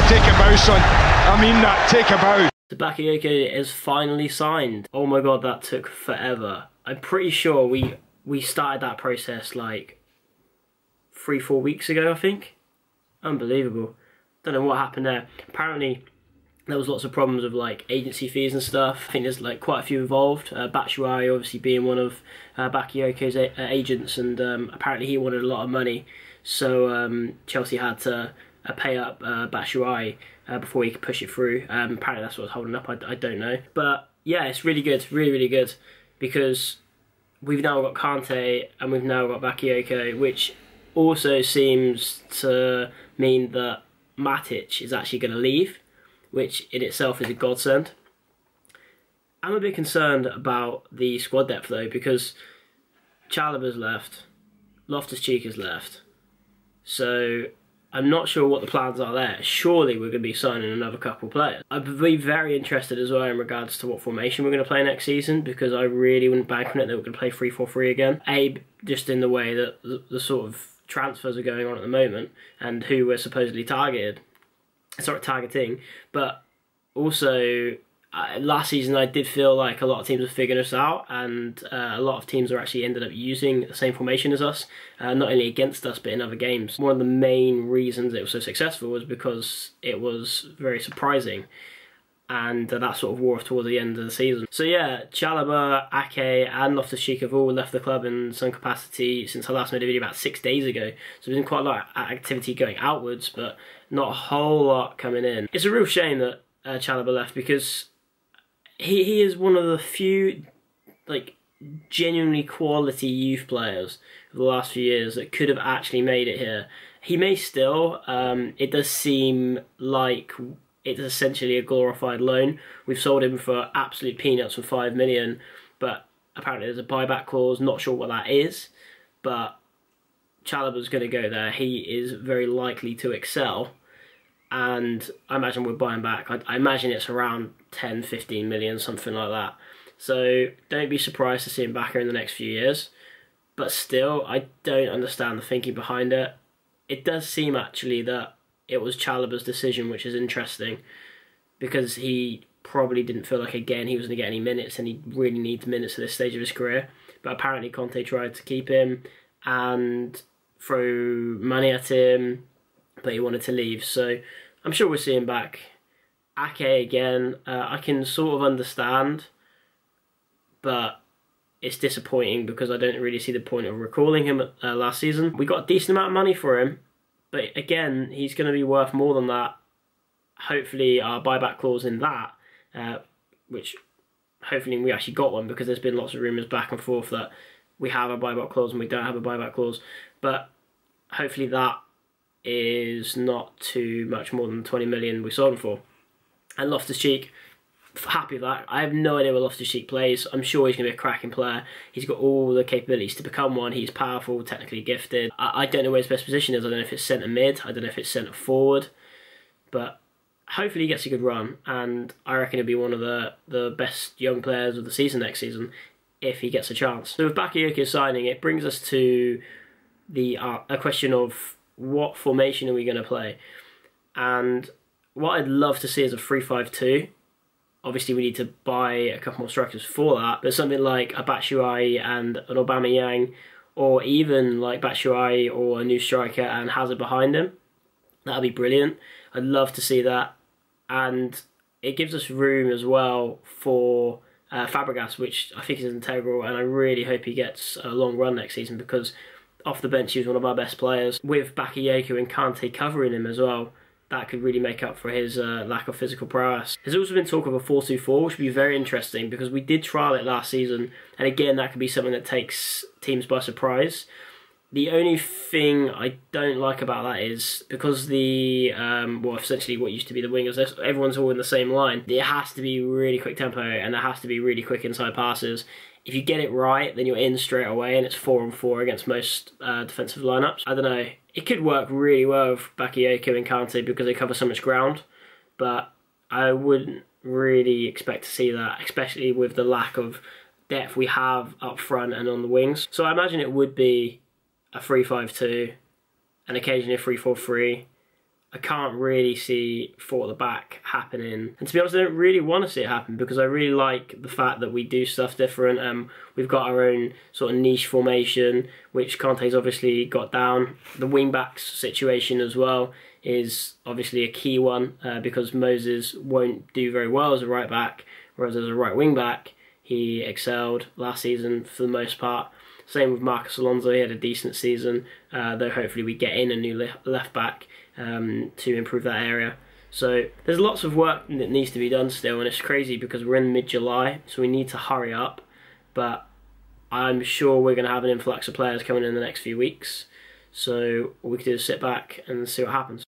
TekkaBooSon. I mean that, TekkaBoo. The Bakayoko is finally signed. Oh my god, that took forever. I'm pretty sure we started that process like 3-4 weeks ago, I think. Unbelievable. Don't know what happened there. Apparently there was lots of problems with like agency fees and stuff. I think there's like quite a few involved. Batshuayi obviously being one of Bakayoko's agents, and apparently he wanted a lot of money, so Chelsea had to pay up Batshuayi before he could push it through. Apparently that's what's holding up. I don't know, but yeah, it's really good, really good, because we've now got Kante and we've now got Bakayoko, which also seems to mean that Matic is actually going to leave, which in itself is a godsend. I'm a bit concerned about the squad depth though, because Chalobah's left, Loftus-Cheek has left, so I'm not sure what the plans are there. Surely we're going to be signing another couple players. I'd be very interested as well in regards to what formation we're going to play next season, because I really wouldn't bank on it that we're going to play 3-4-3 again. Just in the way that the sort of transfers are going on at the moment and who we're supposedly targeting, but also last season I did feel like a lot of teams were figuring us out, and a lot of teams are actually ended up using the same formation as us, not only against us but in other games. One of the main reasons it was so successful was because it was very surprising, and that sort of wore off towards the end of the season. So yeah, Chalobah, Ake and Loftus-Cheek have all left the club in some capacity since I last made a video about 6 days ago. So there's been quite a lot of activity going outwards, but not a whole lot coming in. It's a real shame that Chalobah left, because he is one of the few like genuinely quality youth players of the last few years that could have actually made it here. He may still, it does seem like it's essentially a glorified loan. We've sold him for absolute peanuts for 5 million, but apparently there's a buyback clause, not sure what that is, but Chalobah's going to go there. He is very likely to excel, and I imagine we're buying back. I imagine it's around 10-15 million, something like that. So don't be surprised to see him back here in the next few years, but still, I don't understand the thinking behind it. It does seem actually that it was Chalobah's decision, which is interesting, because he probably didn't feel like, again, he was going to get any minutes, and he really needs minutes at this stage of his career. But apparently Conte tried to keep him and throw money at him, but he wanted to leave. So I'm sure we'll see him back. Ake again, I can sort of understand, but it's disappointing because I don't really see the point of recalling him last season. We got a decent amount of money for him, but again, he's going to be worth more than that. Hopefully our buyback clause in that, which hopefully we actually got one, because there's been lots of rumours back and forth that we have a buyback clause and we don't have a buyback clause, but hopefully that is not too much more than 20 million we sold him for. And Loftus-Cheek, happy with that. I have no idea where Loftus-Cheek plays. I'm sure he's going to be a cracking player. He's got all the capabilities to become one. He's powerful, technically gifted. I don't know where his best position is. I don't know if it's centre mid. I don't know if it's centre forward. But hopefully he gets a good run. And I reckon he'll be one of the best young players of the season next season if he gets a chance. So with Bakayoko signing, it brings us to a question of what formation are we going to play? And what I'd love to see is a 3-5-2. Obviously, we need to buy a couple more strikers for that. But something like a Batshuayi and an Aubameyang, or even like Batshuayi or a new striker and Hazard behind him, that'd be brilliant. I'd love to see that. And it gives us room as well for Fabregas, which I think is integral. And I really hope he gets a long run next season, because off the bench he was one of our best players. With Bakayoko and Kante covering him as well, that could really make up for his lack of physical prowess. There's also been talk of a 4-2-4, which would be very interesting, because we did trial it last season, and again, that could be something that takes teams by surprise. The only thing I don't like about that is, because the, well, essentially what used to be the wingers, everyone's all in the same line, it has to be really quick tempo, and there has to be really quick inside passes. If you get it right, then you're in straight away, and it's 4-on-4 against most defensive lineups. I don't know. It could work really well with Bakayoko and Kante because they cover so much ground, but I wouldn't really expect to see that, especially with the lack of depth we have up front and on the wings. So I imagine it would be a 3-5-2, and occasionally a 3-4-3. I can't really see four at the back happening. And to be honest, I don't really want to see it happen because I really like the fact that we do stuff different. We've got our own sort of niche formation, which Conte's obviously got down. The wing-backs situation as well is obviously a key one because Moses won't do very well as a right-back, whereas as a right wing-back, he excelled last season for the most part. Same with Marcus Alonso, he had a decent season, though hopefully we get in a new left-back to improve that area. So there's lots of work that needs to be done still, and it's crazy because we're in mid-July, so we need to hurry up. But I'm sure we're going to have an influx of players coming in the next few weeks. So all we can do is sit back and see what happens.